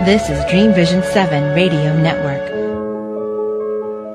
This is Dreamvisions 7 Radio Network.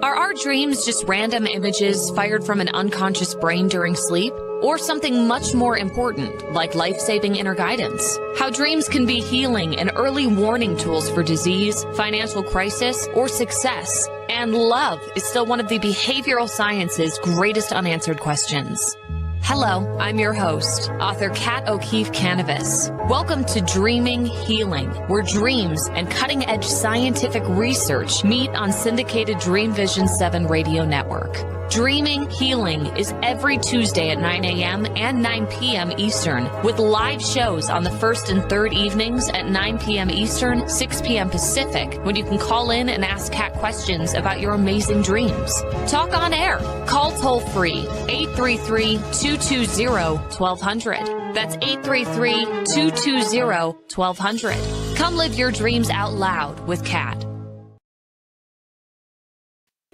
Are our dreams just random images fired from an unconscious brain during sleep? Or something much more important, like life-saving inner guidance? How dreams can be healing and early warning tools for disease, financial crisis, or success. And love is still one of the behavioral science's greatest unanswered questions. Hello, I'm your host, author Kat Kanavos. Welcome to Dreaming Healing, where dreams and cutting-edge scientific research meet on syndicated Dreamvisions 7 Radio Network. Dreaming Healing is every Tuesday at 9 a.m. and 9 p.m. Eastern, with live shows on the first and third evenings at 9 p.m. Eastern, 6 p.m. Pacific, when you can call in and ask Kat questions about your amazing dreams. Talk on air. Call toll-free, 833-220-1200. That's 833-220-1200. Come live your dreams out loud with Kat.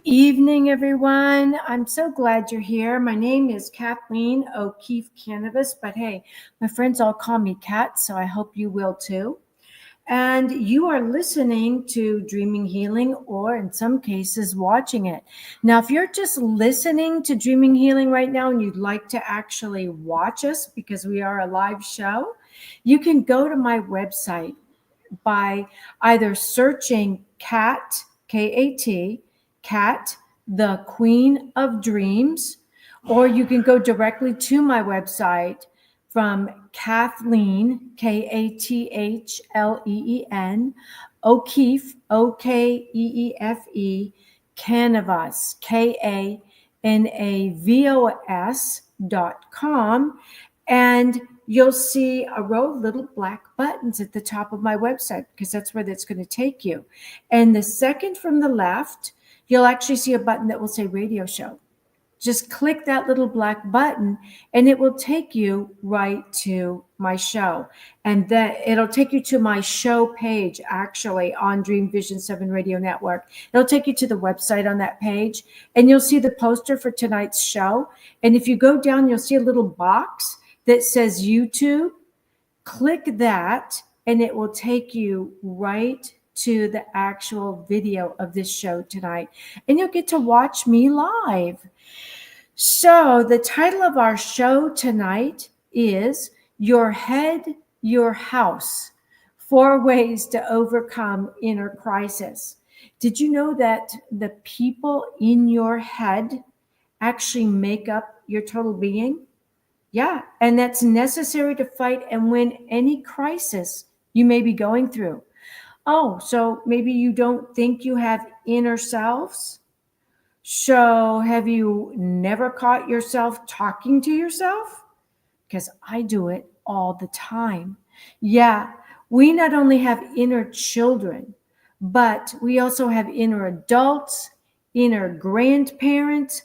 Evening, everyone. I'm so glad you're here. My name is Kathleen Kanavos, but hey, my friends all call me Kat, so I hope you will too. And you are listening to Dreaming Healing, or in some cases, watching it. Now, if you're just listening to Dreaming Healing right now and you'd like to actually watch us because we are a live show, you can go to my website by either searching Kat, K-A-T, Kat, the Queen of Dreams, or you can go directly to my website from Kathleen, K-A-T-H-L-E-E-N, O'Keefe, O-K-E-E-F-E, Kanavos, Kanavos.com, and you'll see a row of little black buttons at the top of my website because that's where that's going to take you. And the second from the left, you'll actually see a button that will say radio show. Just click that little black button and it will take you right to my show. And then it'll take you to my show page actually on Dreamvisions 7 Radio Network. It'll take you to the website on that page and you'll see the poster for tonight's show. And if you go down, you'll see a little box that says YouTube. Click that and it will take you right to the actual video of this show tonight. And you'll get to watch me live. So the title of our show tonight is Your Head, Your House, 4 Ways to Overcome Inner Crisis. Did you know that the people in your head actually make up your total being? Yeah, and that's necessary to fight and win any crisis you may be going through. Oh, so maybe you don't think you have inner selves? So have you never caught yourself talking to yourself? Because I do it all the time. Yeah, we not only have inner children, but we also have inner adults, inner grandparents.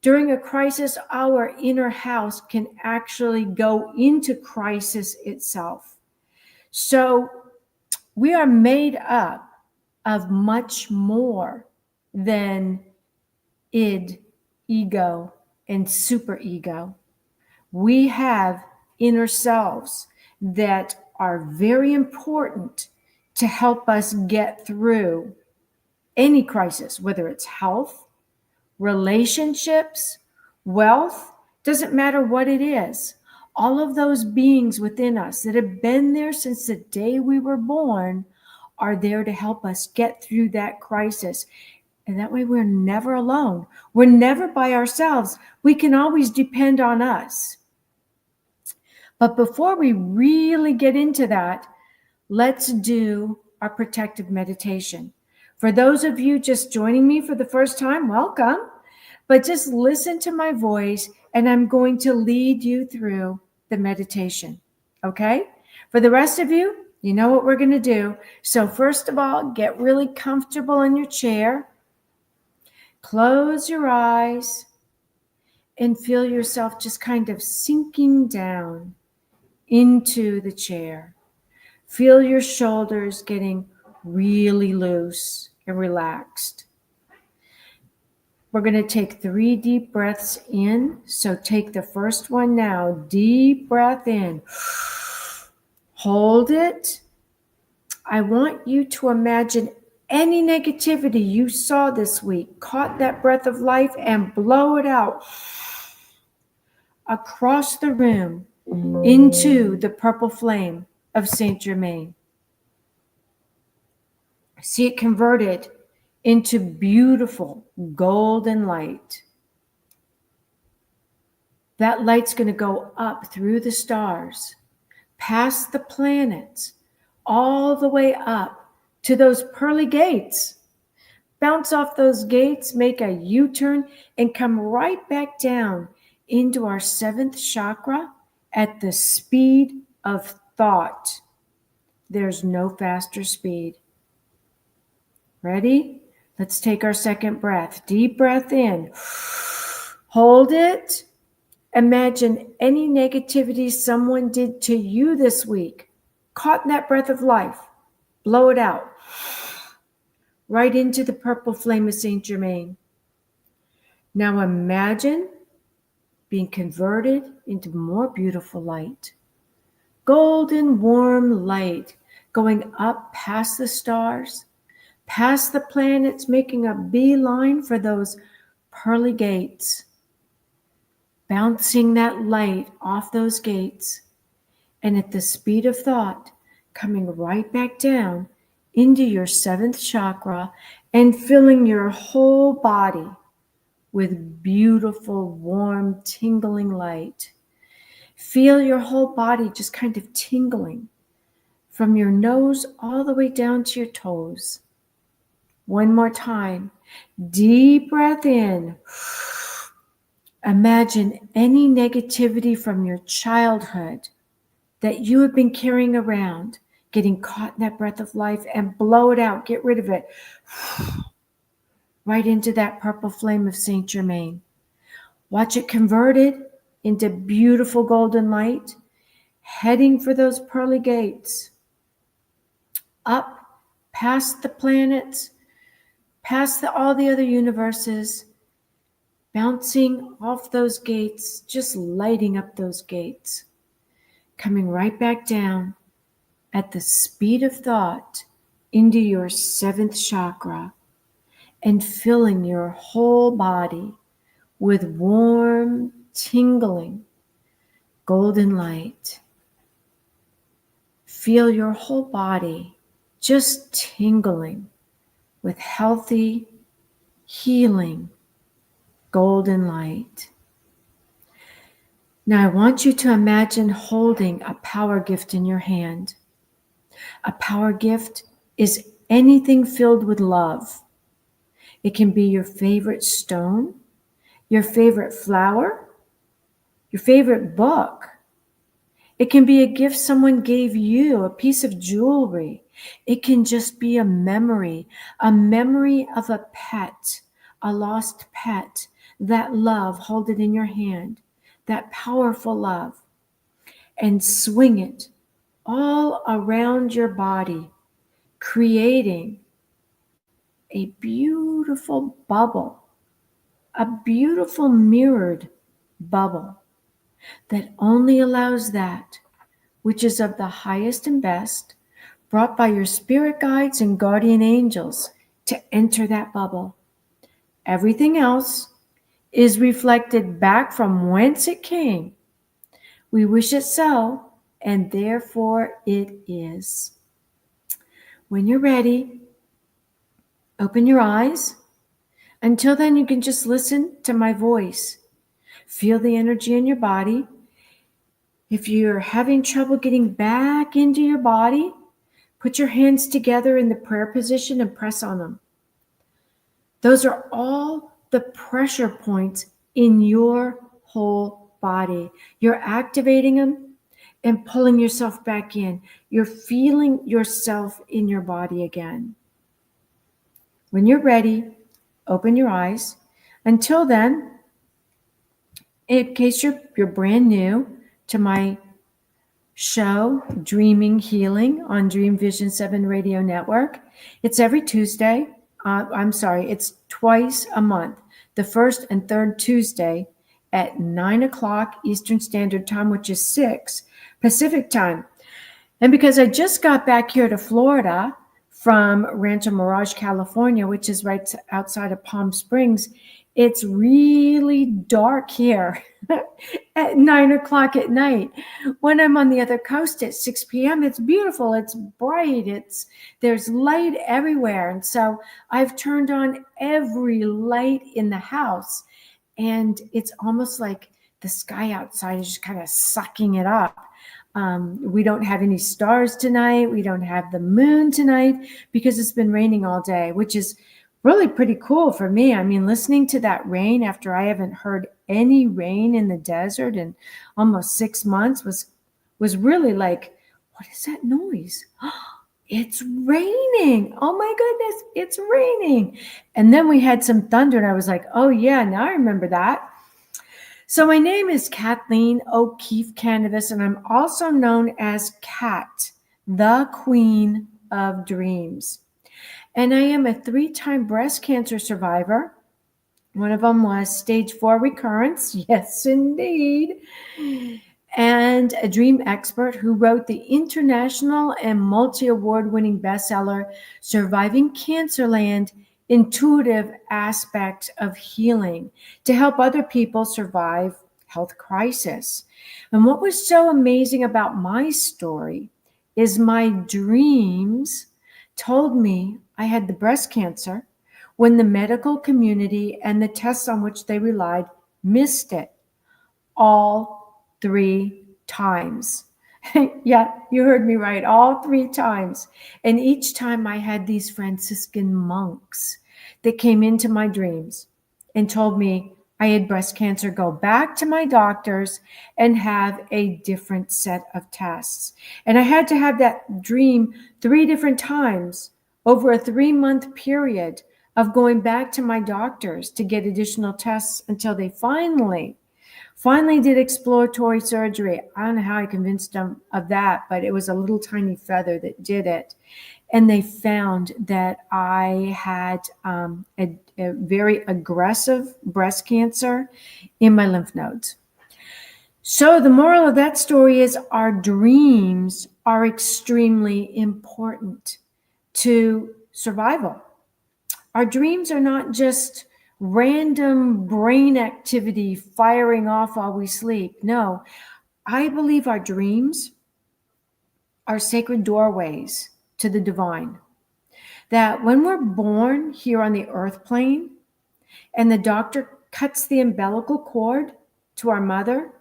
During a crisis, our inner house can actually go into crisis itself. So we are made up of much more than id, ego, and superego. We have inner selves that are very important to help us get through any crisis, whether it's health, relationships, wealth, doesn't matter what it is. All of those beings within us that have been there since the day we were born are there to help us get through that crisis. And that way we're never alone. We're never by ourselves. We can always depend on us. But before we really get into that, let's do our protective meditation. For those of you just joining me for the first time, welcome. But just listen to my voice and I'm going to lead you through the meditation. Okay? For the rest of you, you know what we're going to do. So first of all, get really comfortable in your chair. Close your eyes and feel yourself just kind of sinking down into the chair. Feel your shoulders getting really loose and relaxed. We're going to take 3 deep breaths in. So take the first one now. Deep breath in. Hold it. I want you to imagine any negativity you saw this week, caught that breath of life and blow it out across the room into the purple flame of Saint Germain. See it converted into beautiful golden light. That light's going to go up through the stars, past the planets, all the way up to those pearly gates. Bounce off those gates, make a U-turn, and come right back down into our 7th chakra at the speed of thought. There's no faster speed. Ready? Let's take our second breath. Deep breath in. Hold it. Imagine any negativity someone did to you this week. Caught in that breath of life. Blow it out. Right into the purple flame of Saint Germain. Now imagine being converted into more beautiful light. Golden, warm light going up past the stars, past the planets, making a beeline for those pearly gates. Bouncing that light off those gates, and at the speed of thought, coming right back down into your 7th chakra and filling your whole body with beautiful, warm, tingling light. Feel your whole body just kind of tingling from your nose all the way down to your toes. One more time. Deep breath in. Imagine any negativity from your childhood that you have been carrying around, getting caught in that breath of life, and blow it out. Get rid of it. Right into that purple flame of Saint Germain. Watch it converted into beautiful golden light, heading for those pearly gates. Up past the planets, past all the other universes, bouncing off those gates, just lighting up those gates, coming right back down at the speed of thought into your 7th chakra and filling your whole body with warm, tingling, golden light. Feel your whole body just tingling with healthy, healing, golden light. Now I want you to imagine holding a power gift in your hand. A power gift is anything filled with love. It can be your favorite stone, your favorite flower, your favorite book. It can be a gift someone gave you, a piece of jewelry. It can just be a memory of a pet, a lost pet. That love, hold it in your hand, that powerful love, and swing it all around your body, creating a beautiful bubble, a beautiful mirrored bubble that only allows that which is of the highest and best, brought by your spirit guides and guardian angels, to enter that bubble. Everything else is reflected back from whence it came. We wish it so, and therefore it is. When you're ready, open your eyes. Until then, you can just listen to my voice. Feel the energy in your body. If you're having trouble getting back into your body, put your hands together in the prayer position and press on them. Those are all the pressure points in your whole body. You're activating them and pulling yourself back in. You're feeling yourself in your body again. When you're ready, open your eyes. Until then, in case you're brand new to my show, Dreaming Healing on Dreamvisions 7 Radio Network, it's every Tuesday. It's twice a month, the first and third Tuesday at 9 o'clock Eastern Standard Time, which is 6 Pacific Time. And because I just got back here to Florida from Rancho Mirage, California, which is right outside of Palm Springs, it's really dark here at 9 o'clock at night. When I'm on the other coast at 6 p.m., it's beautiful. It's bright. There's light everywhere. And so I've turned on every light in the house, and it's almost like the sky outside is just kind of sucking it up. We don't have any stars tonight. We don't have the moon tonight because it's been raining all day, which is really pretty cool for me. I mean, listening to that rain after I haven't heard any rain in the desert in almost 6 months was really like, what is that noise? It's raining. Oh my goodness, it's raining. And then we had some thunder and I was like, oh yeah, now I remember that. So my name is Kathleen O'Keefe Kanavos, and I'm also known as Kat, the Queen of Dreams. And I am a 3-time breast cancer survivor. One of them was stage 4 recurrence. Yes, indeed. And a dream expert who wrote the international and multi-award-winning bestseller, Surviving Cancerland: Intuitive Aspects of Healing, to help other people survive health crisis. And what was so amazing about my story is my dreams told me I had the breast cancer when the medical community and the tests on which they relied missed it all 3 times. Yeah, you heard me right, all 3 times. And each time I had these Franciscan monks that came into my dreams and told me I had breast cancer, go back to my doctors and have a different set of tests. And I had to have that dream 3 different times over a 3-month period of going back to my doctors to get additional tests until they finally did exploratory surgery. I don't know how I convinced them of that, but it was a little tiny feather that did it. And they found that I had a very aggressive breast cancer in my lymph nodes. So the moral of that story is our dreams are extremely important to survival. Our dreams are not just random brain activity firing off while we sleep. No, I believe our dreams are sacred doorways to the divine. That when we're born here on the earth plane and the doctor cuts the umbilical cord to our mother,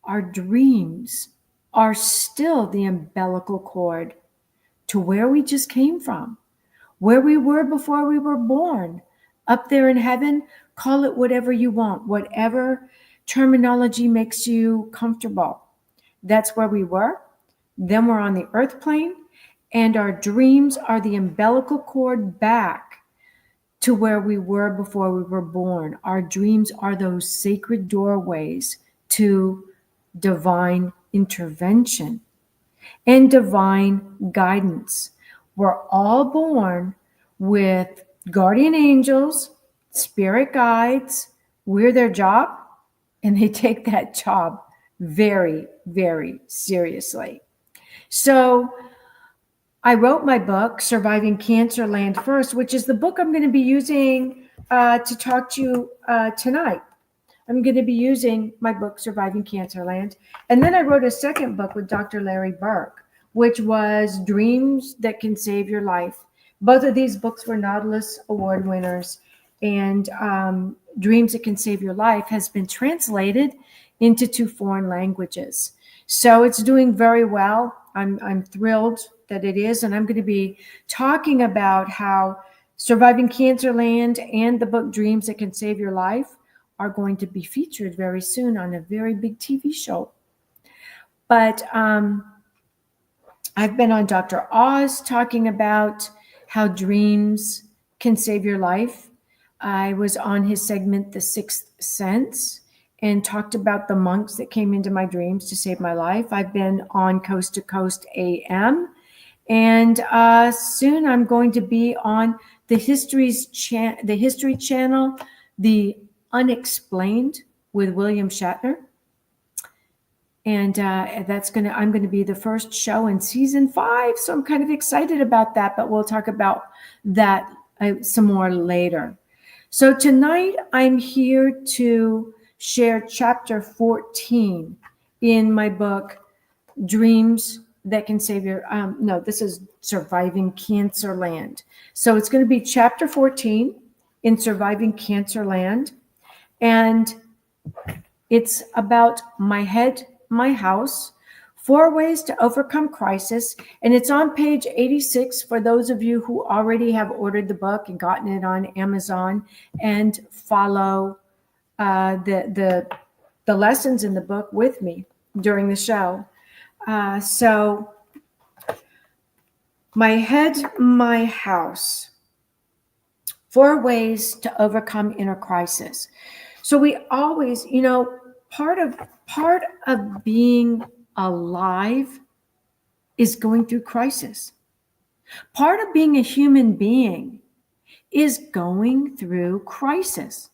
our dreams are still the umbilical cord to where we just came from, where we were before we were born. Up there in heaven, call it whatever you want, whatever terminology makes you comfortable. That's where we were. Then we're on the earth plane, and our dreams are the umbilical cord back to where we were before we were born. Our dreams are those sacred doorways to divine intervention and divine guidance. We're all born with guardian angels, spirit guides. We're their job, and they take that job very, very seriously. So I wrote my book, Surviving Cancerland, first, which is the book I'm going to be using to talk to you tonight. I'm going to be using my book, Surviving Cancerland. And then I wrote a second book with Dr. Larry Burke, which was Dreams That Can Save Your Life. Both of these books were Nautilus Award winners, and Dreams That Can Save Your Life has been translated into 2 foreign languages. So it's doing very well. I'm thrilled that it is, and I'm going to be talking about how Surviving Cancerland and the book Dreams That Can Save Your Life are going to be featured very soon on a very big TV show. But I've been on Dr. Oz talking about how dreams can save your life. I was on his segment, The Sixth Sense, and talked about the monks that came into my dreams to save my life. I've been on Coast to Coast AM, and soon I'm going to be on the History Channel, The Unexplained with William Shatner. And I'm going to be the first show in season 5. So I'm kind of excited about that, but we'll talk about that some more later. So tonight I'm here to share chapter 14 in my book, Dreams That Can Save Your, no, this is Surviving Cancer Land. So it's going to be chapter 14 in Surviving Cancer Land. And it's about my head, my house, 4 ways to overcome crisis. And it's on page 86 for those of you who already have ordered the book and gotten it on Amazon and follow the lessons in the book with me during the show. So my head, my house, 4 ways to overcome inner crisis. So we always, part of being alive is going through crisis. Part of being a human being is going through crisis.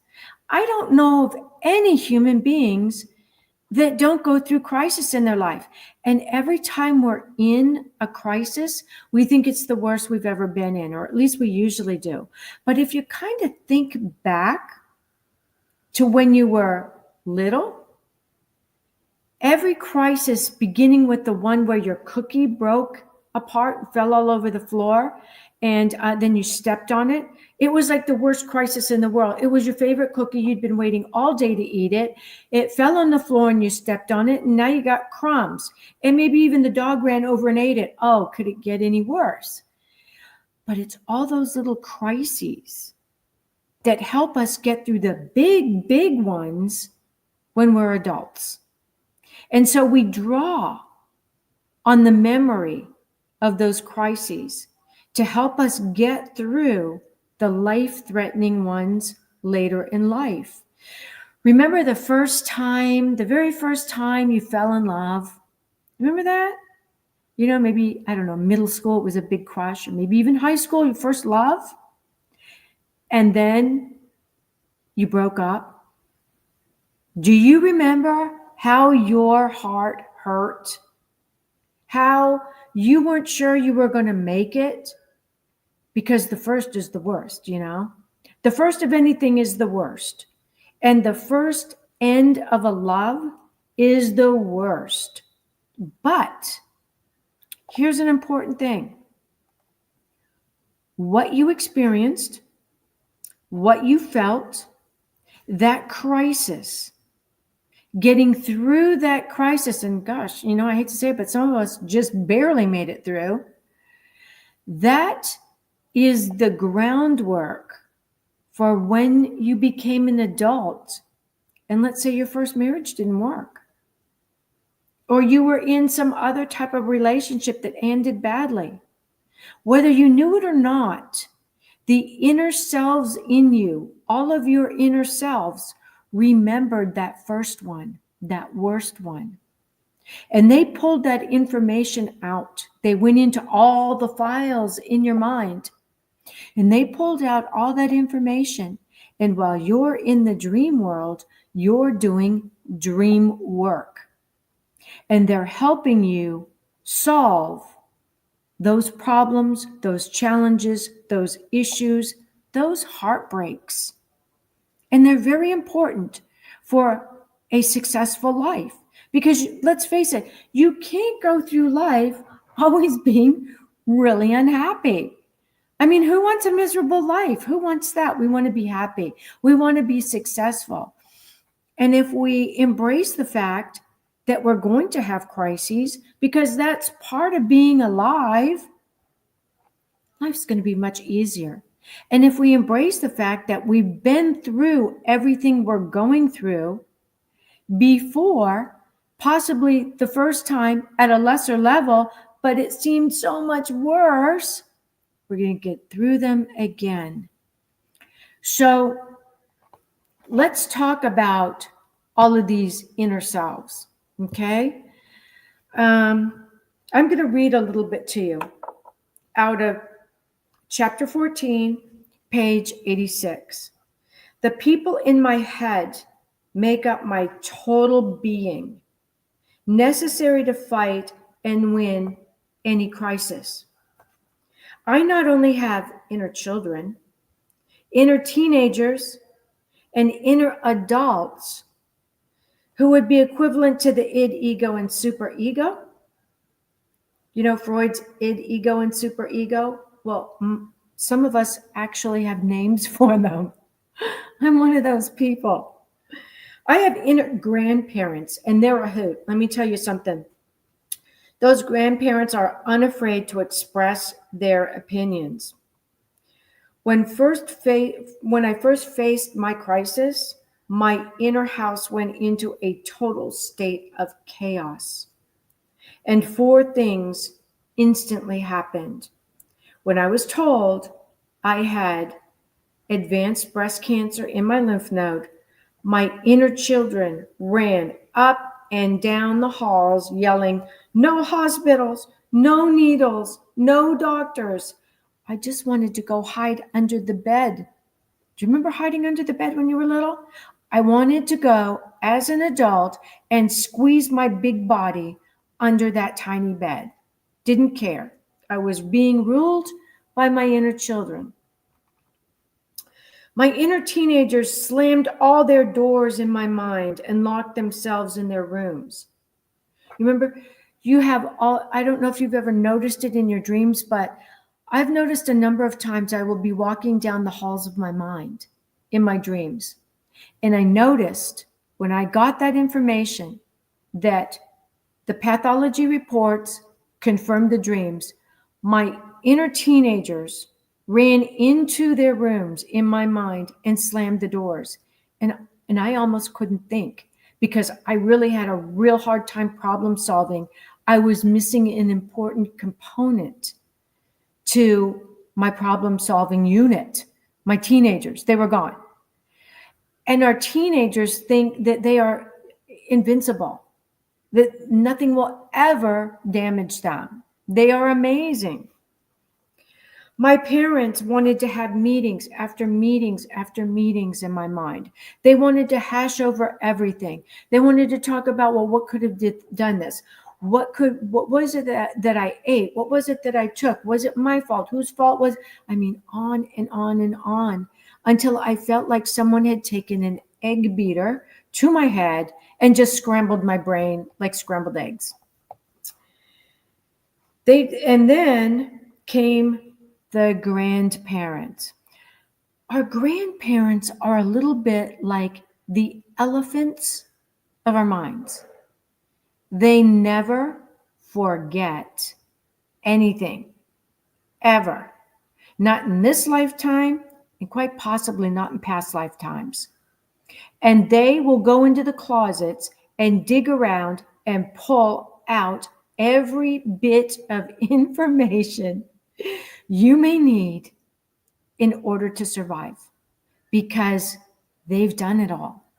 I don't know of any human beings that don't go through crisis in their life. And every time we're in a crisis, we think it's the worst we've ever been in, or at least we usually do. But if you kind of think back to when you were little, every crisis, beginning with the one where your cookie broke apart and fell all over the floor, and then you stepped on it, it was like the worst crisis in the world. It was your favorite cookie. You'd been waiting all day to eat it. It fell on the floor and you stepped on it, and now you got crumbs. And maybe even the dog ran over and ate it. Oh, could it get any worse? But it's all those little crises that help us get through the big, big ones when we're adults. And so we draw on the memory of those crises to help us get through the life-threatening ones later in life. Remember the very first time you fell in love? Remember that? Maybe, I don't know, middle school, it was a big crush, or maybe even high school, your first love. And then you broke up. Do you remember how your heart hurt? How you weren't sure you were going to make it? Because the first is the worst, The first of anything is the worst. And the first end of a love is the worst. But here's an important thing. What you experienced, what you felt, that crisis, getting through that crisis, and gosh, I hate to say it, but some of us just barely made it through. That is the groundwork for when you became an adult. And let's say your first marriage didn't work, or you were in some other type of relationship that ended badly. Whether you knew it or not, the inner selves in you, all of your inner selves, remembered that first one, that worst one. And they pulled that information out. They went into all the files in your mind, and they pulled out all that information. And while you're in the dream world, you're doing dream work. And they're helping you solve those problems, those challenges, those issues, those heartbreaks. And they're very important for a successful life. Because let's face it, you can't go through life always being really unhappy. I mean, who wants a miserable life? Who wants that? We want to be happy. We want to be successful. And if we embrace the fact that we're going to have crises, because that's part of being alive, life's going to be much easier. And if we embrace the fact that we've been through everything we're going through before, possibly the first time at a lesser level, but it seemed so much worse, we're going to get through them again. So let's talk about all of these inner selves, okay? I'm going to read a little bit to you out of chapter 14, page 86. The people in my head make up my total being. necessary to fight and win any crisis. I not only have inner children, inner teenagers, and inner adults who would be equivalent to the id, ego, and superego. You know, Freud's id, ego, and superego. Well, some of us actually have names for them. I'm one of those people. I have inner grandparents, and they're a hoot. Let me tell you something. Those grandparents are unafraid to express their opinions. When I first faced my crisis, my inner house went into a total state of chaos. And 4 things instantly happened. When I was told I had advanced breast cancer in my lymph node, my inner children ran up and down the halls yelling, "No hospitals, no needles, no doctors." I just wanted to go hide under the bed. Do you remember hiding under the bed when you were little? I wanted to go as an adult and squeeze my big body under that tiny bed. Didn't care. I was being ruled by my inner children. My inner teenagers slammed all their doors in my mind and locked themselves in their rooms. You remember, you have all, I don't know if you've ever noticed it in your dreams, but I've noticed a number of times I will be walking down the halls of my mind in my dreams. And I noticed when I got that information that the pathology reports confirmed the dreams, my inner teenagers ran into their rooms in my mind and slammed the doors. And I almost couldn't think because I really had a real hard time problem solving. I was missing an important component to my problem solving unit. My teenagers, they were gone. And our teenagers think that they are invincible, that nothing will ever damage them. They are amazing. My parents wanted to have meetings after meetings after meetings in my mind. They wanted to hash over everything. They wanted to talk about, well, what could have done this? What was it that I ate? What was it that I took? Was it my fault? Whose fault was? I mean, on and on and on until I felt like someone had taken an egg beater to my head and just scrambled my brain like scrambled eggs. And then came the grandparents. Our grandparents are a little bit like the elephants of our minds. They never forget anything, ever. Not in this lifetime, and quite possibly not in past lifetimes. And they will go into the closets and dig around and pull out every bit of information you may need in order to survive, because they've done it all.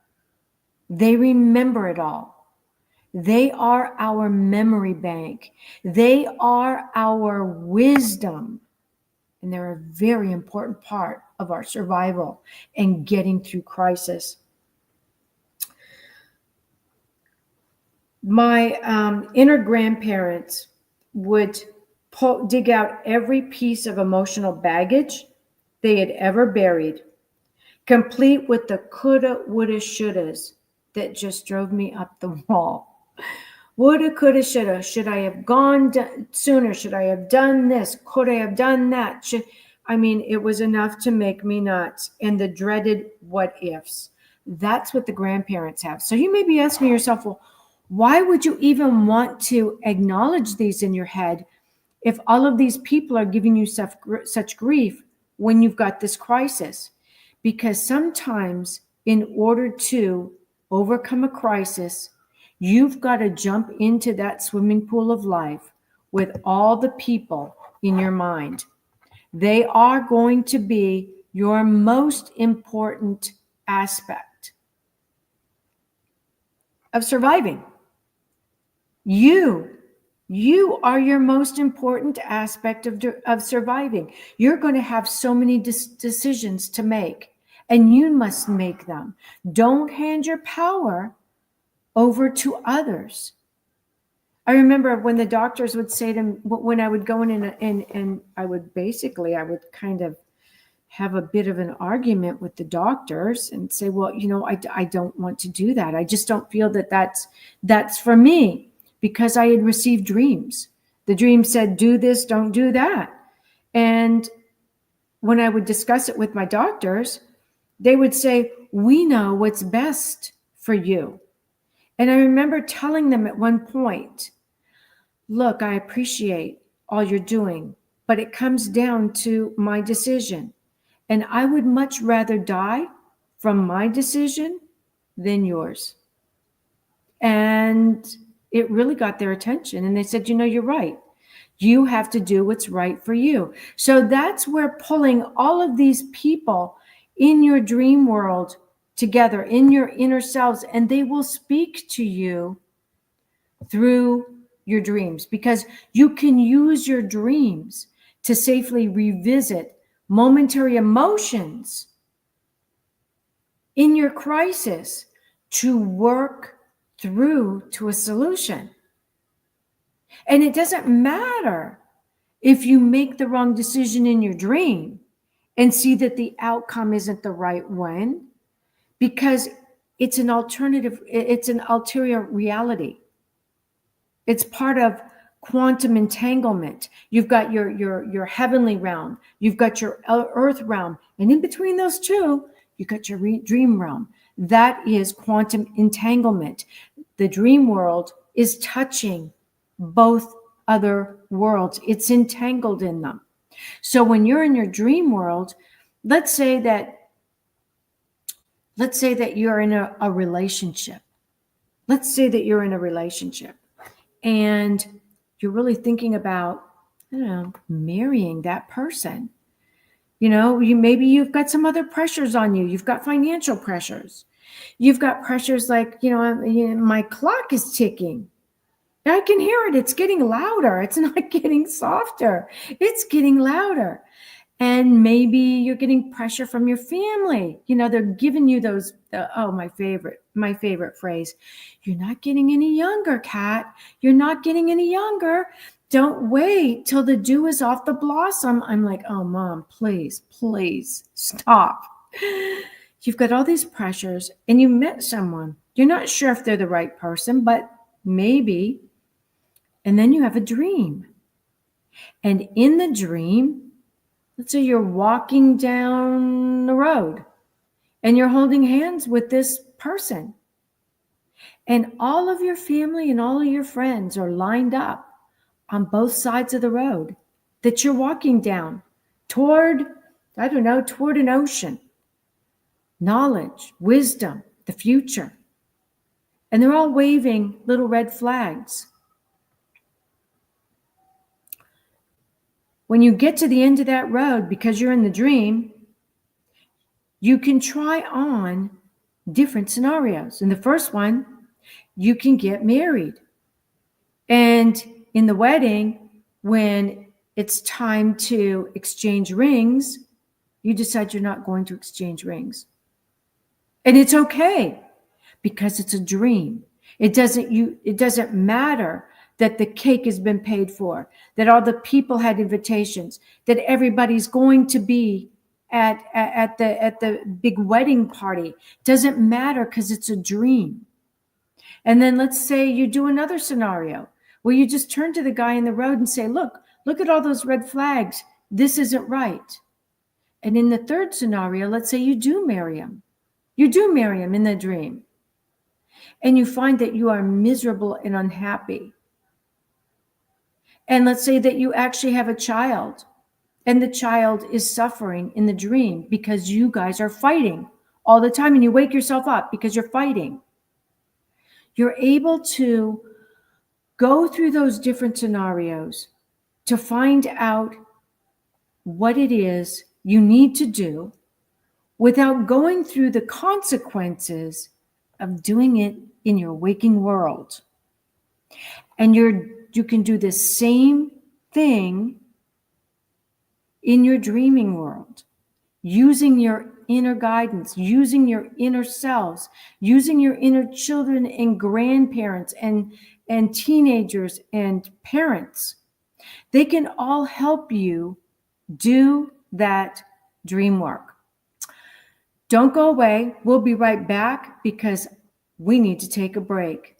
They remember it all. They are our memory bank. They are our wisdom. And they're a very important part of our survival and getting through crisis. My inner grandparents would dig out every piece of emotional baggage they had ever buried, complete with the coulda, woulda, shouldas that just drove me up the wall. Woulda, coulda, shoulda. Should I have gone sooner? Should I have done this? Could I have done that? It was enough to make me nuts. And the dreaded what ifs. That's what the grandparents have. So you may be asking yourself, well, why would you even want to acknowledge these in your head if all of these people are giving you such grief when you've got this crisis? Because sometimes in order to overcome a crisis, you've got to jump into that swimming pool of life with all the people in your mind. They are going to be your most important aspect of surviving. You are your most important aspect of surviving. You're going to have so many decisions to make, and you must make them. Don't hand your power over to others. I remember when the doctors would say to me, when I would go in and I would kind of have a bit of an argument with the doctors and say, well, I don't want to do that. I just don't feel that that's for me, because I had received dreams. The dream said, do this, don't do that. And when I would discuss it with my doctors, they would say, we know what's best for you. And I remember telling them at one point, look, I appreciate all you're doing, but it comes down to my decision. And I would much rather die from my decision than yours. And it really got their attention. And they said, you're right. You have to do what's right for you. So that's where pulling all of these people in your dream world together, in your inner selves, and they will speak to you through your dreams, because you can use your dreams to safely revisit momentary emotions in your crisis to work through to a solution. And it doesn't matter if you make the wrong decision in your dream and see that the outcome isn't the right one, because it's an alternative, it's an ulterior reality. It's part of quantum entanglement. You've got your heavenly realm, you've got your earth realm, and in between those two, you've got your dream realm. That is quantum entanglement. The dream world is touching both other worlds. It's entangled in them. So when you're in your dream world, let's say that you're in a relationship. Let's say that you're in a relationship and you're really thinking about, marrying that person. Maybe you've got some other pressures on you. You've got financial pressures. You've got pressures like, my clock is ticking. I can hear it. It's getting louder. It's not getting softer. It's getting louder. And maybe you're getting pressure from your family. They're giving you those, my favorite phrase. You're not getting any younger, Kat. You're not getting any younger. Don't wait till the dew is off the blossom. I'm like, oh, Mom, please stop. You've got all these pressures and you met someone. You're not sure if they're the right person, but maybe. And then you have a dream. And in the dream, let's say you're walking down the road and you're holding hands with this person. And all of your family and all of your friends are lined up on both sides of the road that you're walking down toward an ocean. Knowledge, wisdom, the future. And they're all waving little red flags. When you get to the end of that road, because you're in the dream, you can try on different scenarios. In the first one, you can get married. And in the wedding, when it's time to exchange rings, you decide you're not going to exchange rings. And it's okay, because it's a dream. It doesn't matter that the cake has been paid for, that all the people had invitations, that everybody's going to be at the big wedding party. Doesn't matter, because it's a dream. And then let's say you do another scenario where you just turn to the guy in the road and say, look at all those red flags. This isn't right. And in the third scenario, let's say you do marry him. You do marry him in the dream. And you find that you are miserable and unhappy. And let's say that you actually have a child, and the child is suffering in the dream because you guys are fighting all the time, and you wake yourself up because you're fighting. You're able to go through those different scenarios to find out what it is you need to do without going through the consequences of doing it in your waking world. And you can do the same thing in your dreaming world, using your inner guidance, using your inner selves, using your inner children and grandparents and and teenagers and parents. They can all help you do that dream work. Don't go away. We'll be right back because we need to take a break.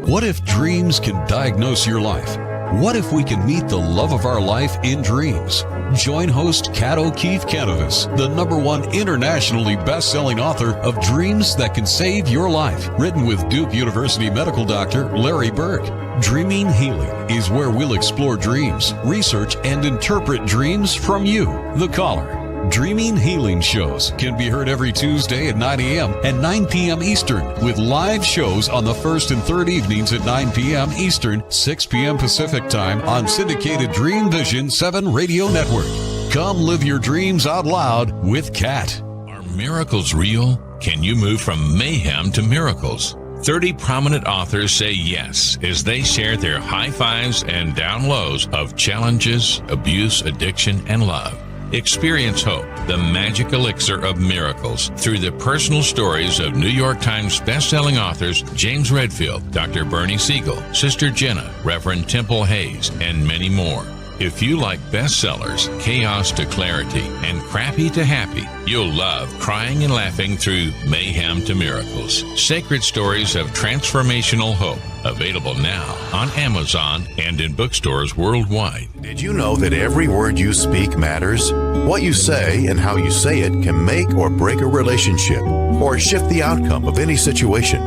What if dreams can diagnose your life? What if we can meet the love of our life in dreams? Join host Kat Kanavos, the #1 internationally best-selling author of Dreams That Can Save Your Life, written with Duke University medical doctor Larry Burke. Dreaming Healing is where we'll explore dreams, research, and interpret dreams from you, the caller. Dreaming Healing shows can be heard every Tuesday at 9 a.m. and 9 p.m. Eastern, with live shows on the first and third evenings at 9 p.m. Eastern, 6 p.m. Pacific Time on syndicated Dreamvisions 7 Radio Network. Come live your dreams out loud with Kat. Are miracles real? Can you move from mayhem to miracles? 30 prominent authors say yes as they share their high fives and down lows of challenges, abuse, addiction, and love. Experience hope, the magic elixir of miracles, through the personal stories of New York Times bestselling authors James Redfield, Dr. Bernie Siegel, Sister Jenna, Reverend Temple Hayes, and many more. If you like bestsellers, chaos to clarity, and crappy to happy, you'll love crying and laughing through mayhem to miracles. Sacred stories of transformational hope. Available now on Amazon and in bookstores worldwide. Did you know that every word you speak matters? What you say and how you say it can make or break a relationship or shift the outcome of any situation.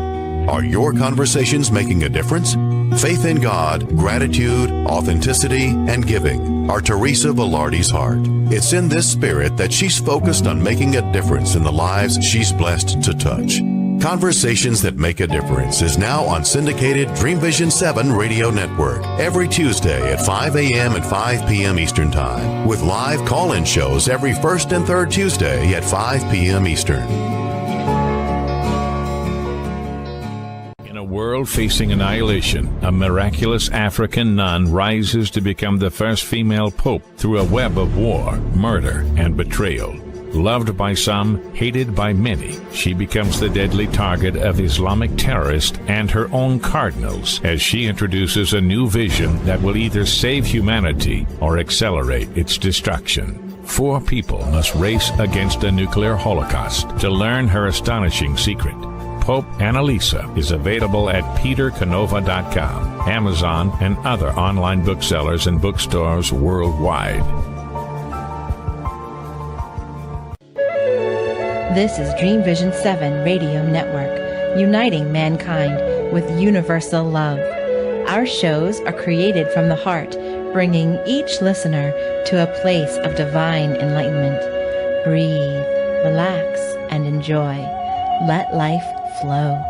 Are your conversations making a difference? Faith in God, gratitude, authenticity, and giving are Teresa Velarde's heart. It's in this spirit that she's focused on making a difference in the lives she's blessed to touch. Conversations That Make a Difference is now on syndicated Dreamvision 7 Radio Network every Tuesday at 5 a.m. and 5 p.m. Eastern Time, with live call-in shows every first and third Tuesday at 5 p.m. Eastern. In a world facing annihilation, a miraculous African nun rises to become the first female pope through a web of war, murder, and betrayal. Loved by some, hated by many, she becomes the deadly target of Islamic terrorists and her own cardinals as she introduces a new vision that will either save humanity or accelerate its destruction. 4 people must race against a nuclear holocaust to learn her astonishing secret. Pope Annalisa is available at petercanova.com, Amazon, and other online booksellers and bookstores worldwide. This is Dreamvision 7 Radio Network, uniting mankind with universal love. Our shows are created from the heart, bringing each listener to a place of divine enlightenment. Breathe, relax, and enjoy. Let life flow.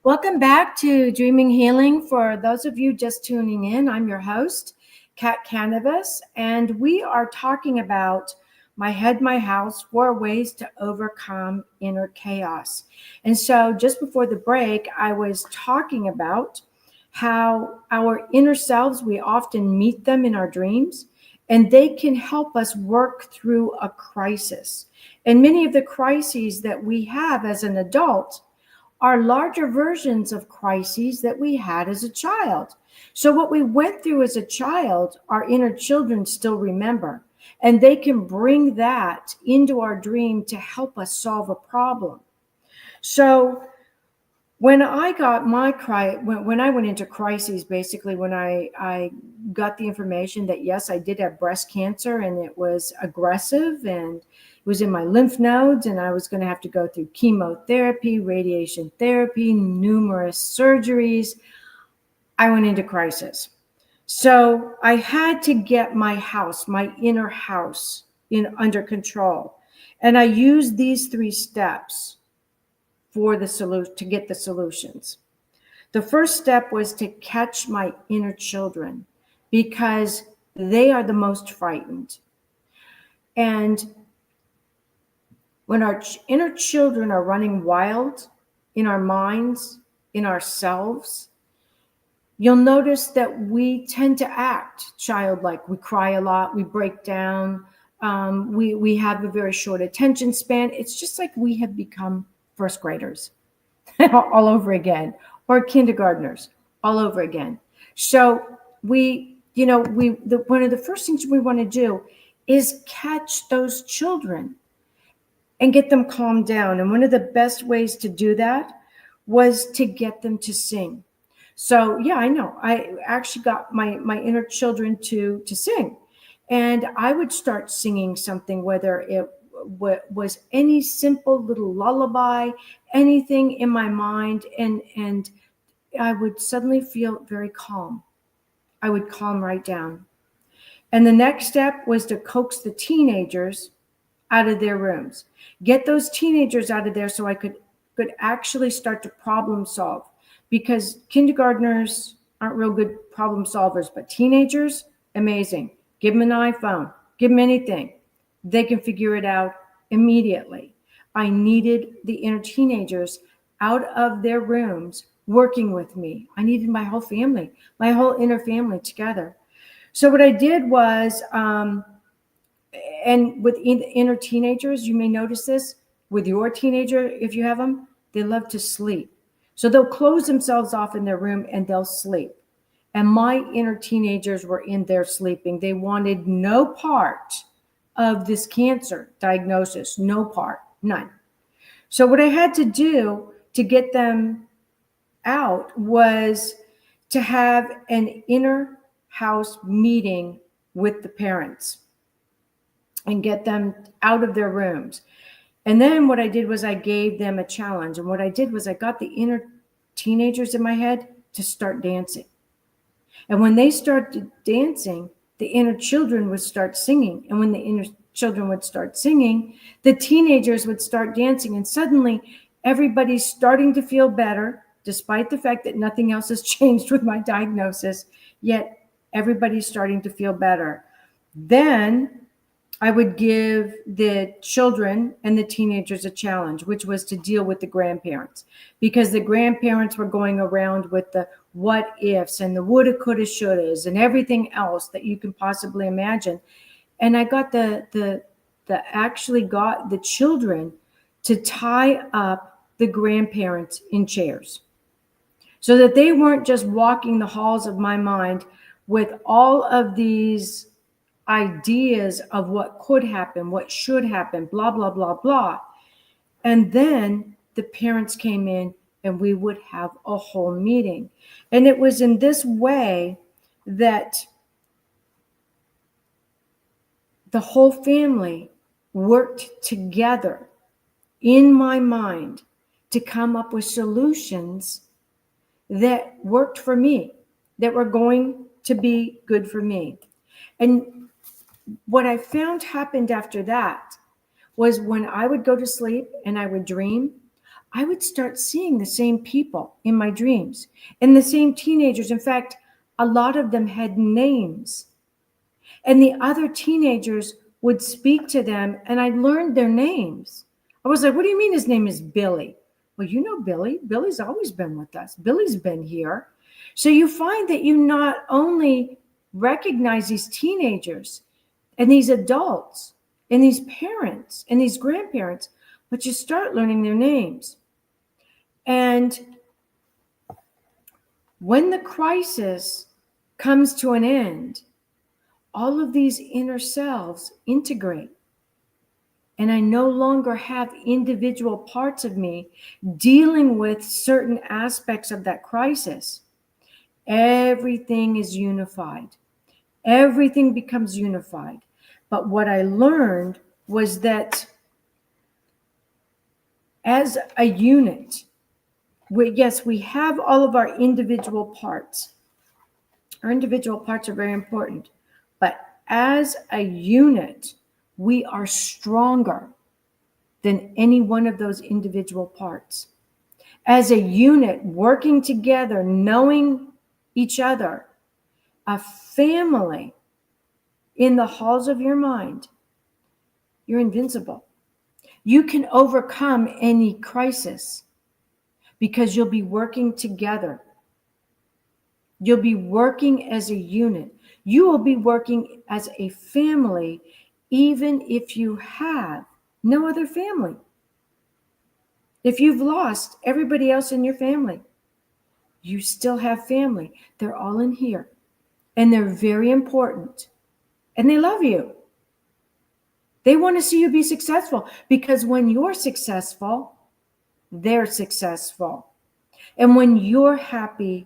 Welcome back to Dreaming Healing. For those of you just tuning in, I'm your host, Kat Kanavos, and we are talking about My Head, My House, 4 ways to overcome inner chaos. And so just before the break, I was talking about how our inner selves, we often meet them in our dreams, and they can help us work through a crisis. And many of the crises that we have as an adult are larger versions of crises that we had as a child. So what we went through as a child, our inner children still remember, and they can bring that into our dream to help us solve a problem. So when I got when I went into crises, basically when I got the information that yes, I did have breast cancer and it was aggressive and it was in my lymph nodes and I was going to have to go through chemotherapy, radiation therapy, numerous surgeries, I went into crisis. So I had to get my house, my inner house, under control. And I used these 3 steps for the solution, to get the solutions. The first step was to catch my inner children because they are the most frightened. And when our inner children are running wild, in our minds, in ourselves, you'll notice that we tend to act childlike. We cry a lot, we break down, we have a very short attention span. It's just like we have become first graders all over again, or kindergartners all over again. So one of the first things we want to do is catch those children and get them calmed down. And one of the best ways to do that was to get them to sing. So yeah, I know. I actually got my inner children to sing, and I would start singing something, whether it was any simple little lullaby, anything in my mind, and I would suddenly feel very calm. I would calm right down. And the next step was to coax the teenagers out of their rooms, get those teenagers out of there so I could actually start to problem solve. Because kindergartners aren't real good problem solvers, but teenagers, amazing. Give them an iPhone, give them anything. They can figure it out immediately. I needed the inner teenagers out of their rooms working with me. I needed my whole family, my whole inner family together. So what I did was, and with inner teenagers, you may notice this with your teenager, if you have them, they love to sleep. So they'll close themselves off in their room and they'll sleep. And my inner teenagers were in there sleeping. They wanted no part of this cancer diagnosis, no part, none. So what I had to do to get them out was to have an inner house meeting with the parents and get them out of their rooms. And then what I did was I gave them a challenge. And what I did was I got the inner teenagers in my head to start dancing. And when they started dancing, the inner children would start singing. And when the inner children would start singing, the teenagers would start dancing. And suddenly everybody's starting to feel better, despite the fact that nothing else has changed with my diagnosis, yet everybody's starting to feel better. Then I would give the children and the teenagers a challenge, which was to deal with the grandparents, because the grandparents were going around with the what ifs and the woulda, coulda, shouldas and everything else that you can possibly imagine. And I got actually got the children to tie up the grandparents in chairs so that they weren't just walking the halls of my mind with all of these ideas of what could happen, what should happen, blah, blah, blah, blah. And then the parents came in and we would have a whole meeting. And it was in this way that the whole family worked together in my mind to come up with solutions that worked for me, that were going to be good for me. And what I found happened after that was when I would go to sleep and I would dream, I would start seeing the same people in my dreams and the same teenagers. In fact, a lot of them had names. And the other teenagers would speak to them and I learned their names. I was like, what do you mean his name is Billy? Well, you know Billy. Billy's always been with us. Billy's been here. So you find that you not only recognize these teenagers and these adults and these parents and these grandparents, but you start learning their names. And when the crisis comes to an end, all of these inner selves integrate. And I no longer have individual parts of me dealing with certain aspects of that crisis. Everything is unified. Everything becomes unified. But what I learned was that as a unit, we have all of our individual parts. Our individual parts are very important. But as a unit, we are stronger than any one of those individual parts. As a unit, working together, knowing each other, a family in the halls of your mind, you're invincible. You can overcome any crisis because you'll be working together. You'll be working as a unit. You will be working as a family, even if you have no other family. If you've lost everybody else in your family, you still have family. They're all in here. And they're very important. And they love you. They want to see you be successful, because when you're successful, they're successful. And when you're happy,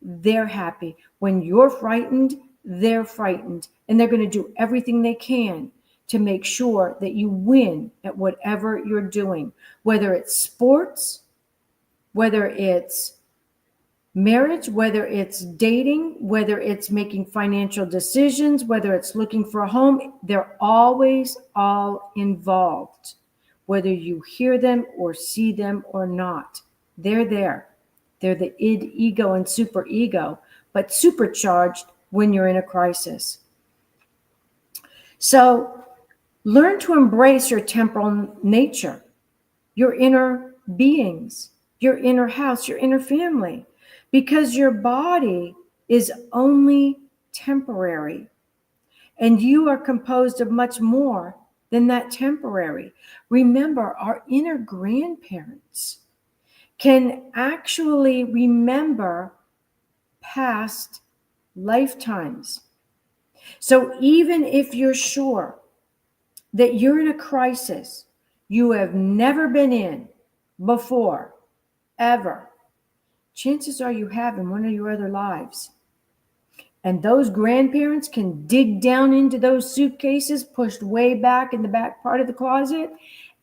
they're happy. When you're frightened, they're frightened. And they're going to do everything they can to make sure that you win at whatever you're doing, whether it's sports, whether it's marriage, whether it's dating, whether it's making financial decisions, whether it's looking for a home. They're always all involved, whether you hear them or see them or not. They're there. They're the id, ego, and super ego, but supercharged when you're in a crisis. So learn to embrace your temporal nature, your inner beings, your inner house, your inner family, because your body is only temporary, and you are composed of much more than that temporary. Remember, our inner grandparents can actually remember past lifetimes. So even if you're sure that you're in a crisis you have never been in before, ever, chances are you have in one of your other lives. And those grandparents can dig down into those suitcases pushed way back in the back part of the closet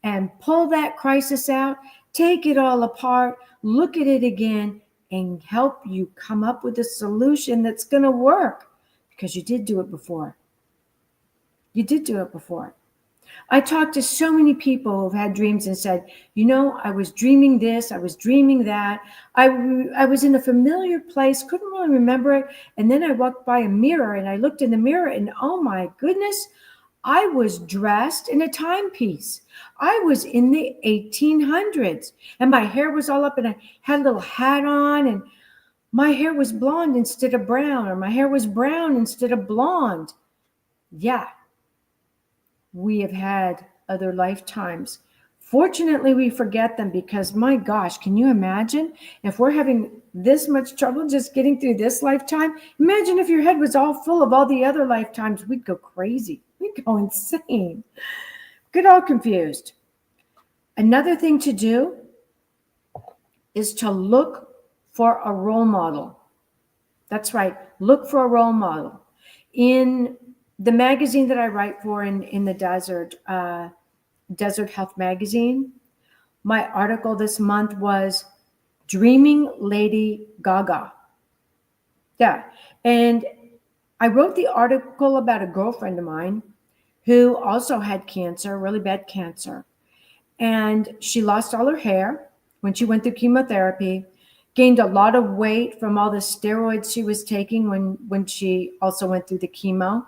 and pull that crisis out, take it all apart, look at it again, and help you come up with a solution that's going to work, because you did do it before. You did do it before. I talked to so many people who've had dreams and said, you know, I was dreaming this, I was dreaming that. I was in a familiar place, couldn't really remember it. And then I walked by a mirror and I looked in the mirror and oh my goodness, I was dressed in a timepiece. I was in the 1800s and my hair was all up and I had a little hat on and my hair was blonde instead of brown, or my hair was brown instead of blonde. Yeah. We have had other lifetimes. Fortunately, we forget them because, my gosh, can you imagine if we're having this much trouble just getting through this lifetime? Imagine if your head was all full of all the other lifetimes. We'd go crazy. We'd go insane. Get all confused. Another thing to do is to look for a role model. That's right. Look for a role model. In the magazine that I write for in the Desert Health Magazine, my article this month was Dreaming Lady Gaga. Yeah. And I wrote the article about a girlfriend of mine who also had cancer, really bad cancer. And she lost all her hair when she went through chemotherapy, gained a lot of weight from all the steroids she was taking when she also went through the chemo.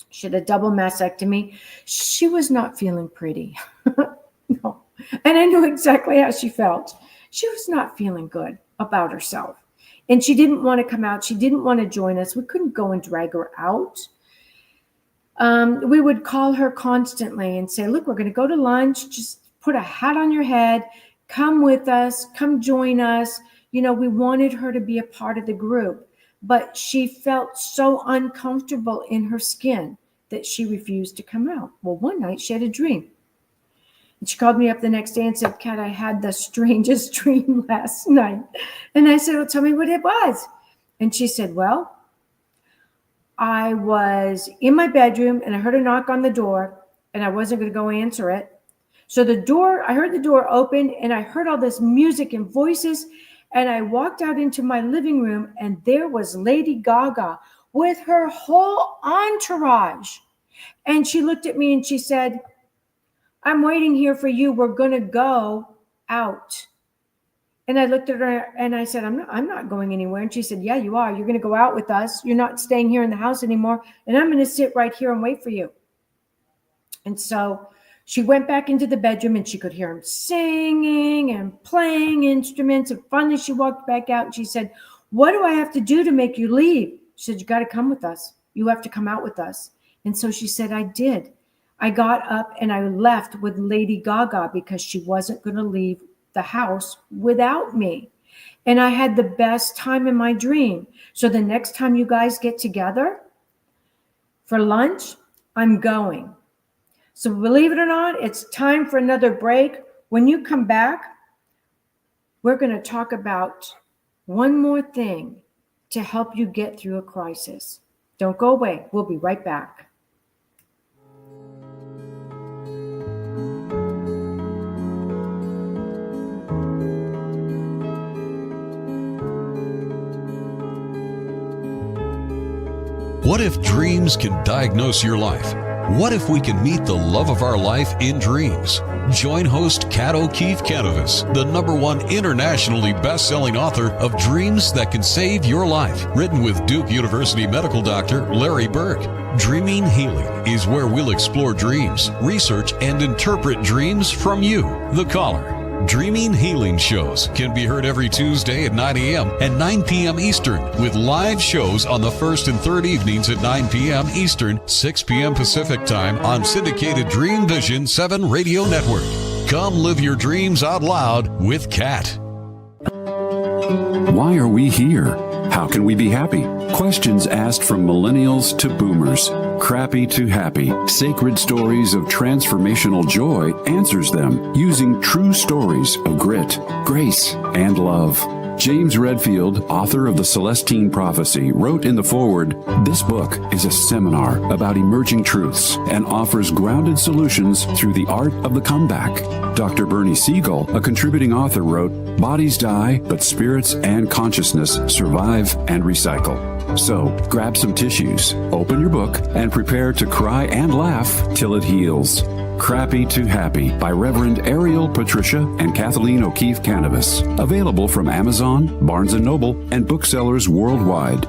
She had a double mastectomy. She was not feeling pretty. No. And I knew exactly how she felt. She was not feeling good about herself. And she didn't want to come out. She didn't want to join us. We couldn't go and drag her out. We would call her constantly and say, look, we're going to go to lunch. Just put a hat on your head. Come with us. Come join us. You know, we wanted her to be a part of the group. But she felt so uncomfortable in her skin that she refused to come out. Well, one night she had a dream. And she called me up the next day and said, Kat, I had the strangest dream last night. And I said, well, tell me what it was. And she said, well, I was in my bedroom and I heard a knock on the door and I wasn't going to go answer it. So I heard the door open and I heard all this music and voices. And I walked out into my living room and there was Lady Gaga with her whole entourage. And she looked at me and she said, I'm waiting here for you. We're going to go out. And I looked at her and I said, I'm not going anywhere. And she said, yeah, you are. You're going to go out with us. You're not staying here in the house anymore. And I'm going to sit right here and wait for you. And so She went back into the bedroom and she could hear him singing and playing instruments. And finally she walked back out and she said, "What do I have to do to make you leave?" She said, "You got to come with us. You have to come out with us." And so she said, "I did. I got up and I left with Lady Gaga because she wasn't going to leave the house without me. And I had the best time in my dream. So the next time you guys get together for lunch, I'm going." So believe it or not, it's time for another break. When you come back, we're going to talk about one more thing to help you get through a crisis. Don't go away. We'll be right back. What if dreams can diagnose your life? What if we can meet the love of our life in dreams? Join host Kat Kanavos, the #1 internationally best-selling author of Dreams That Can Save Your Life, written with Duke University medical doctor Larry Burke. Dreaming Healing is where we'll explore dreams, research, and interpret dreams from you, the caller. Dreaming Healing shows can be heard every Tuesday at 9 a.m. and 9 p.m. Eastern, with live shows on the first and third evenings at 9 p.m. Eastern, 6 p.m. Pacific Time on syndicated Dreamvisions 7 Radio Network. Come live your dreams out loud with Kat. Why are we here? How can we be happy? Questions asked from millennials to boomers. Crappy to Happy, Sacred Stories of Transformational Joy answers them using true stories of grit, grace, and love. James Redfield, author of The Celestine Prophecy, wrote in the foreword, "This book is a seminar about emerging truths and offers grounded solutions through the art of the comeback." Dr. Bernie Siegel, a contributing author, wrote, "Bodies die, but spirits and consciousness survive and recycle." So, grab some tissues, open your book, and prepare to cry and laugh till it heals. Crappy to Happy by Reverend Ariel Patricia and Kathleen O'Keefe Kanavos. Available from Amazon, Barnes & Noble, and booksellers worldwide.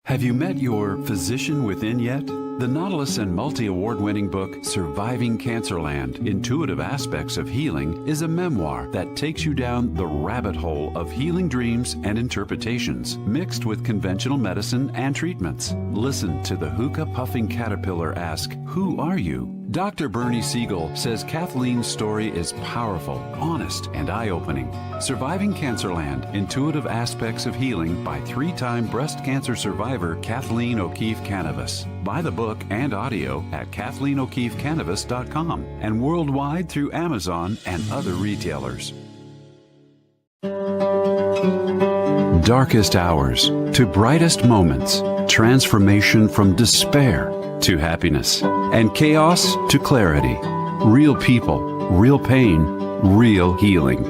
Have you met your physician within yet? The Nautilus and multi-award-winning book, Surviving Cancerland, Intuitive Aspects of Healing, is a memoir that takes you down the rabbit hole of healing dreams and interpretations, mixed with conventional medicine and treatments. Listen to the hookah-puffing caterpillar ask, "Who are you?" Dr. Bernie Siegel says Kathleen's story is powerful, honest, and eye-opening. Surviving Cancerland, Intuitive Aspects of Healing by 3-time breast cancer survivor Kathleen O'Keefe Kanavos. Buy the book and audio at KathleenO'KeefeKanavos.com and worldwide through Amazon and other retailers. Darkest hours to brightest moments, transformation from despair to happiness, and chaos to clarity. Real people, real pain, real healing.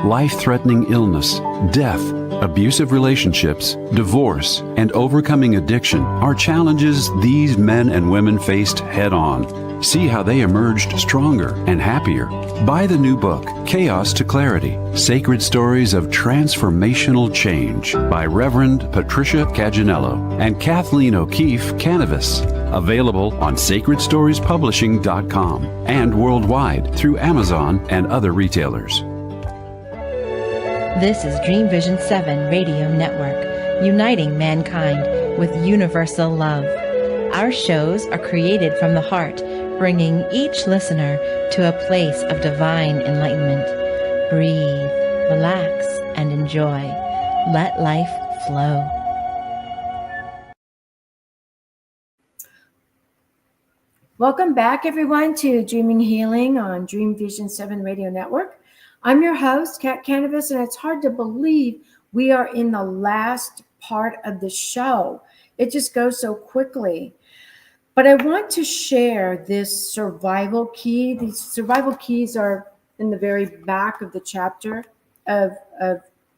Life-threatening illness, death, abusive relationships, divorce, and overcoming addiction are challenges these men and women faced head-on. See how they emerged stronger and happier. Buy the new book, Chaos to Clarity, Sacred Stories of Transformational Change by Reverend Patricia Caginello and Kathleen O'Keefe Kanavos. Available on sacredstoriespublishing.com and worldwide through Amazon and other retailers. This is Dreamvisions 7 Radio Network, uniting mankind with universal love. Our shows are created from the heart, bringing each listener to a place of divine enlightenment. Breathe, relax, and enjoy. Let life flow. Welcome back, everyone, to Dreaming Healing on Dreamvisions 7 Radio Network. I'm your host, Kat Kanavos, and it's hard to believe we are in the last part of the show. It just goes so quickly. But I want to share this survival key. These survival keys are in the very back of the chapter of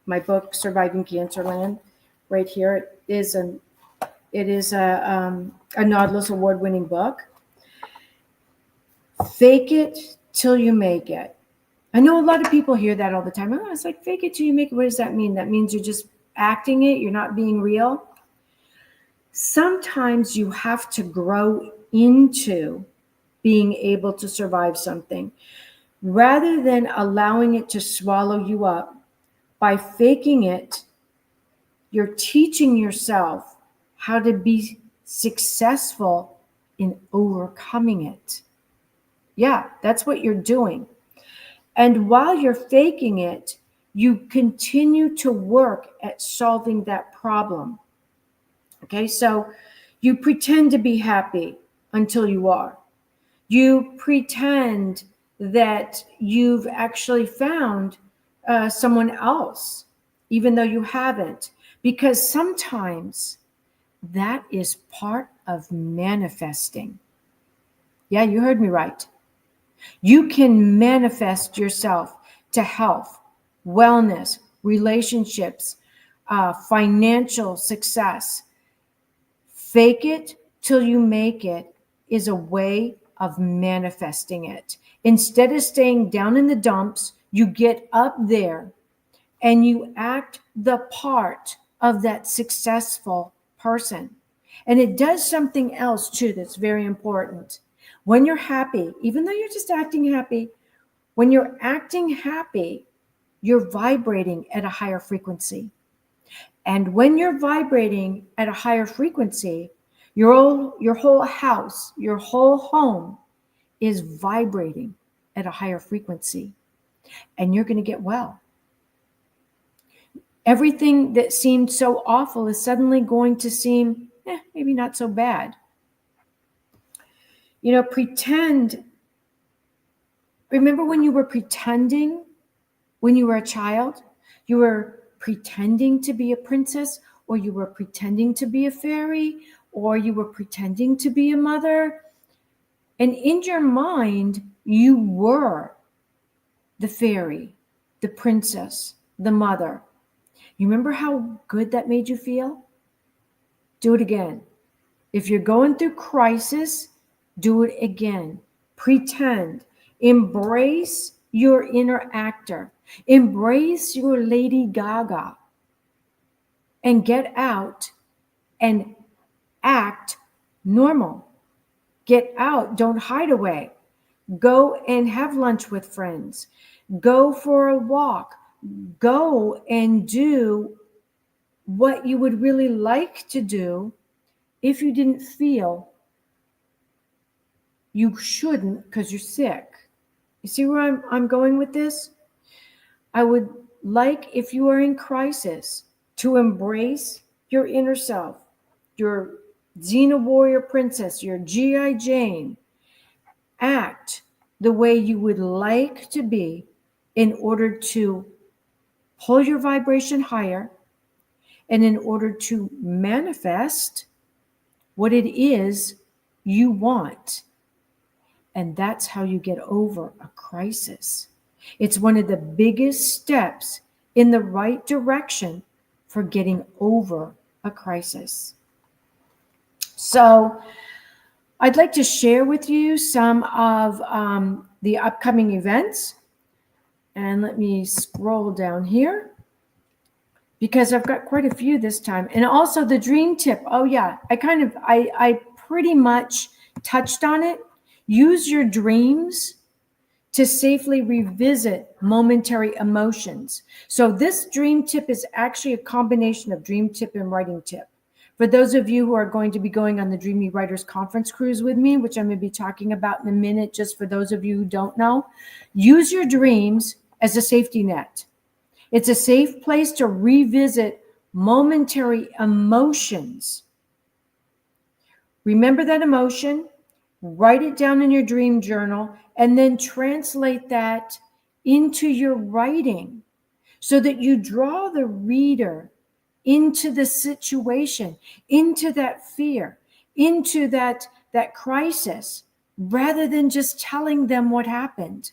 my book, Surviving Cancerland. Right here, it is a Nautilus award-winning book. Fake it till you make it. I know a lot of people hear that all the time. Oh, it's like fake it till you make it. What does that mean? That means you're just acting it. You're not being real. Sometimes you have to grow into being able to survive something. Rather than allowing it to swallow you up, by faking it, you're teaching yourself how to be successful in overcoming it. Yeah, that's what you're doing. And while you're faking it, you continue to work at solving that problem. Okay, so you pretend to be happy until you are. You pretend that you've actually found someone else, even though you haven't, because sometimes that is part of manifesting. Yeah, you heard me right. You can manifest yourself to health, wellness, relationships, financial success. Fake it till you make it is a way of manifesting it. Instead of staying down in the dumps, you get up there and you act the part of that successful person. And it does something else too that's very important. When you're happy, even though you're just acting happy, when you're acting happy, you're vibrating at a higher frequency. And when you're vibrating at a higher frequency, your whole house, your whole home is vibrating at a higher frequency. And you're going to get well. Everything that seemed so awful is suddenly going to seem maybe not so bad. You know, pretend. Remember when you were pretending when you were a child? You were pretending to be a princess, or you were pretending to be a fairy, or you were pretending to be a mother. And in your mind, you were the fairy, the princess, the mother. You remember how good that made you feel? Do it again. If you're going through crisis, do it again. Pretend. Embrace your inner actor. Embrace your Lady Gaga. And get out and act normal. Get out. Don't hide away. Go and have lunch with friends. Go for a walk. Go and do what you would really like to do if you didn't feel you shouldn't because you're sick. You see where I'm going with this? I would like, if you are in crisis, to embrace your inner self, your Xena warrior princess, your G.I. Jane. Act the way you would like to be in order to pull your vibration higher and in order to manifest what it is you want. And that's how you get over a crisis. It's one of the biggest steps in the right direction for getting over a crisis. So I'd like to share with you some of the upcoming events. And let me scroll down here because I've got quite a few this time. And also the dream tip. Oh yeah, I pretty much touched on it. Use your dreams to safely revisit momentary emotions. So this dream tip is actually a combination of dream tip and writing tip. For those of you who are going to be going on the Dreamy Writers Conference Cruise with me, which I'm going to be talking about in a minute, just for those of you who don't know, use your dreams as a safety net. It's a safe place to revisit momentary emotions. Remember that emotion, write it down in your dream journal, and then translate that into your writing so that you draw the reader into the situation, into that fear, into that crisis, rather than just telling them what happened.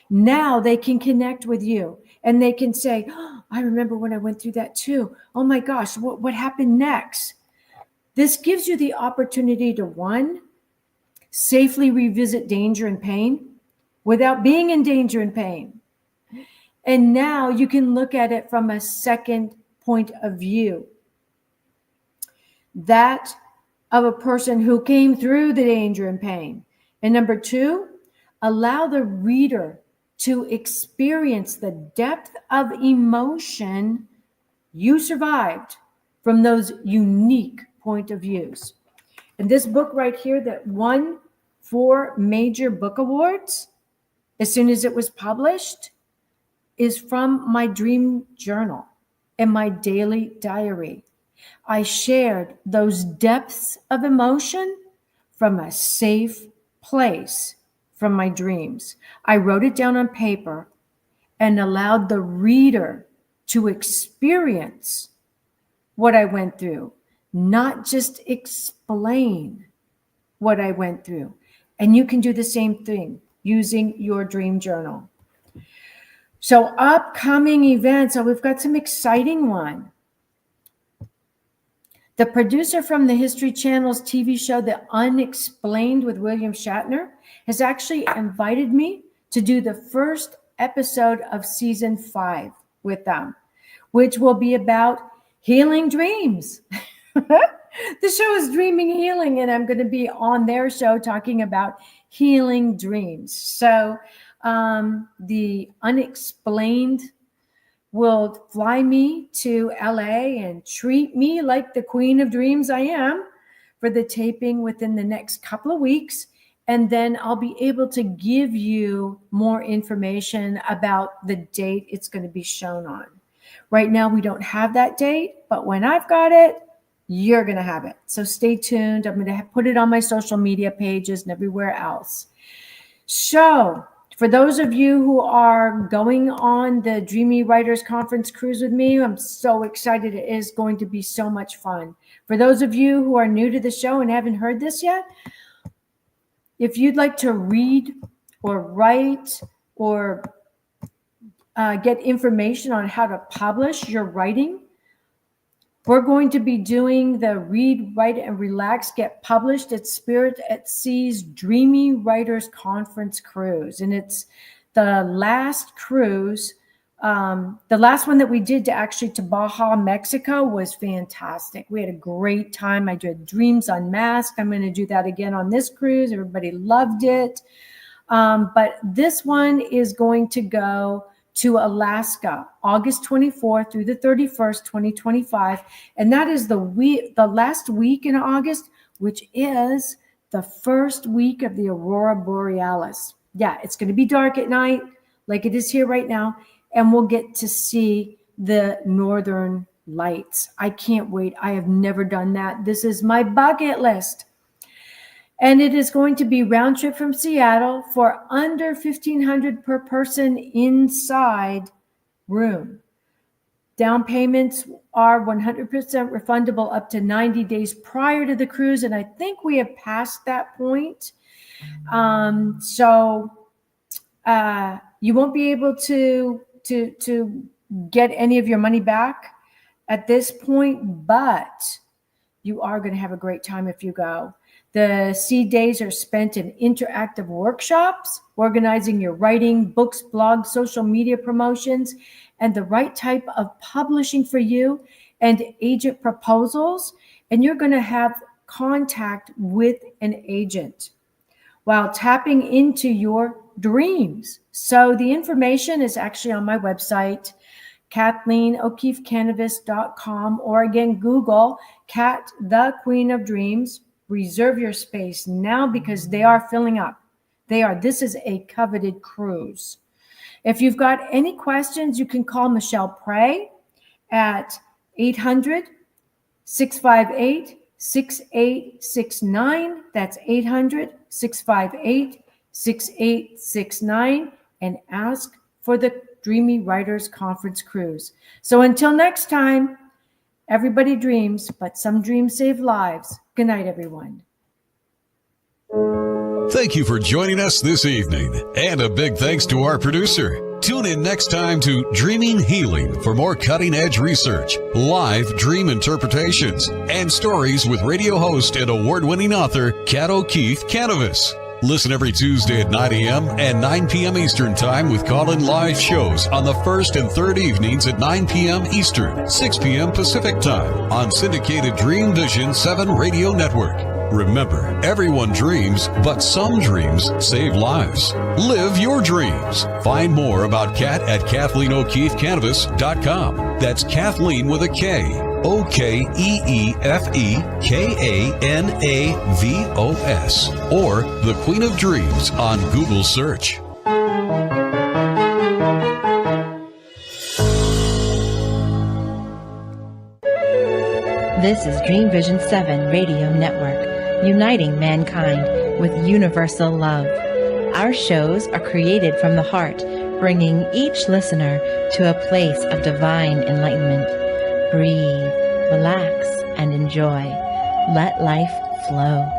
Now they can connect with you and they can say, oh, I remember when I went through that too. Oh my gosh, what happened next? This gives you the opportunity to, one, safely revisit danger and pain without being in danger and pain. And now you can look at it from a second point of view. That of a person who came through the danger and pain And number 2, allow the reader to experience the depth of emotion you survived from those unique point of views. And this book right here that won 4 major book awards as soon as it was published is from my dream journal and my daily diary. I shared those depths of emotion from a safe place from my dreams. I wrote it down on paper and allowed the reader to experience what I went through, not just explain what I went through. And you can do the same thing using your dream journal. So upcoming events, we've got some exciting one. The producer from the History Channel's TV show, The Unexplained with William Shatner, has actually invited me to do the first episode of season 5 with them, which will be about healing dreams. The show is Dreaming Healing, and I'm going to be on their show talking about healing dreams. So The Unexplained will fly me to LA and treat me like the queen of dreams I am for the taping within the next couple of weeks. And then I'll be able to give you more information about the date it's going to be shown on. Right now, we don't have that date, but when I've got it, you're going to have it. So stay tuned. I'm going to put it on my social media pages and everywhere else. So for those of you who are going on the Dreamy Writers Conference cruise with me, I'm so excited. It is going to be so much fun. For those of you who are new to the show and haven't heard this yet, if you'd like to read or write or get information on how to publish your writing, we're going to be doing the Read, Write, and Relax, Get Published at Spirit at Sea's Dreamy Writers Conference Cruise. And it's the last cruise. The last one that we did to Baja, Mexico was fantastic. We had a great time. I did Dreams Unmasked. I'm going to do that again on this cruise. Everybody loved it. But this one is going to go to Alaska, August 24th through the 31st, 2025. And that is the last week in August, which is the first week of the Aurora Borealis. Yeah, it's going to be dark at night like it is here right now. And we'll get to see the northern lights. I can't wait. I have never done that. This is my bucket list. And it is going to be round trip from Seattle for under $1,500 per person inside room. Down payments are 100% refundable up to 90 days prior to the cruise. And I think we have passed that point. So you won't be able to get any of your money back at this point, but you are going to have a great time if you go. The Sea Days are spent in interactive workshops, organizing your writing, books, blogs, social media promotions, and the right type of publishing for you and agent proposals. And you're going to have contact with an agent while tapping into your dreams. So the information is actually on my website, KathleenO'KeefeCanavos.com, or again, Google Kat, the Queen of Dreams. Reserve your space now because they are filling up. This is a coveted cruise. If you've got any questions, you can call Michelle Prey at 800-658-6869. That's 800-658-6869, and ask for the Dreamy Writers Conference Cruise. So until next time, everybody dreams, but some dreams save lives. Good night, everyone. Thank you for joining us this evening. And a big thanks to our producer. Tune in next time to Dreaming Healing for more cutting-edge research, live dream interpretations, and stories with radio host and award-winning author Kat Kanavos. Listen every Tuesday at 9 a.m. and 9 p.m. Eastern Time with call-in live shows on the first and third evenings at 9 p.m. Eastern, 6 p.m. Pacific Time on syndicated Dreamvisions 7 Radio Network. Remember, everyone dreams, but some dreams save lives. Live your dreams. Find more about Kat at KathleenO'KeefeCanavos.com. That's Kathleen with a K. OKEEFEKANAVOS. Or The Queen of Dreams on Google search. This is Dreamvisions 7 Radio Network, uniting mankind with universal love. Our shows are created from the heart, bringing each listener to a place of divine enlightenment. Breathe, relax, and enjoy. Let life flow.